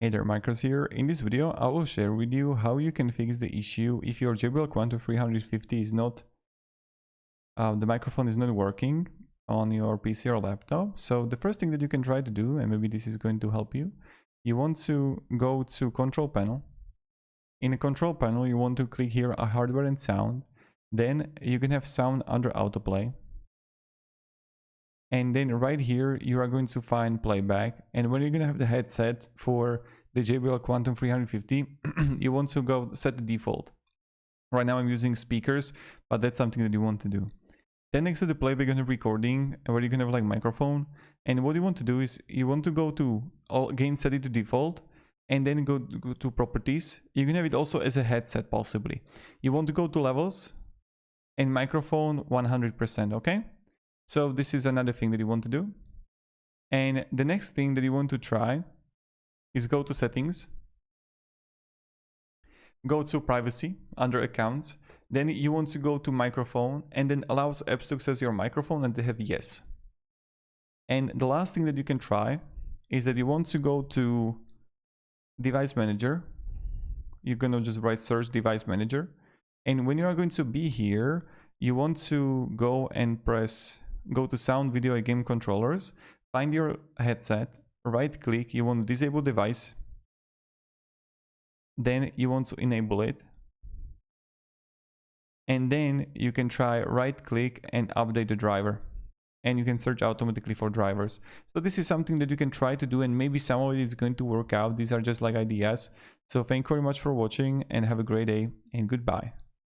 Hey there, Micros here. In this video, I will share with you how you can fix the issue if your JBL Quantum 350 is not, the microphone is not working on your PC or laptop. So the first thing that you can try to do, and maybe this is going to help you, you want to go to Control Panel. In the Control Panel, you want to click here Hardware and Sound. Then you can have Sound under Autoplay. And then right here, you are going to find playback. And when you're going to have the headset for the JBL Quantum 350, you want to go set the default. Right now I'm using speakers, but that's something that you want to do. Then next to the playback and recording, where you can have like microphone. And what you want to do is you want to go to again set it to default, and then go to properties. You can have it also as a headset possibly. You want to go to levels and microphone 100%, okay? So this is another thing that you want to do. And the next thing that you want to try is go to settings, go to privacy under accounts. Then you want to go to microphone and then allows apps to access your microphone, and they have yes. And the last thing that you can try is that you want to go to device manager. You're going to just write search device manager. And when you are going to be here, you want to go and go to sound, video, and game controllers, find your headset, right click, you want to disable device, then you want to enable it, and then you can try right click and update the driver, and you can search automatically for drivers. So this is something that you can try to do, and maybe some of it is going to work out. These are just like ideas. So thank you very much for watching, and have a great day, and goodbye.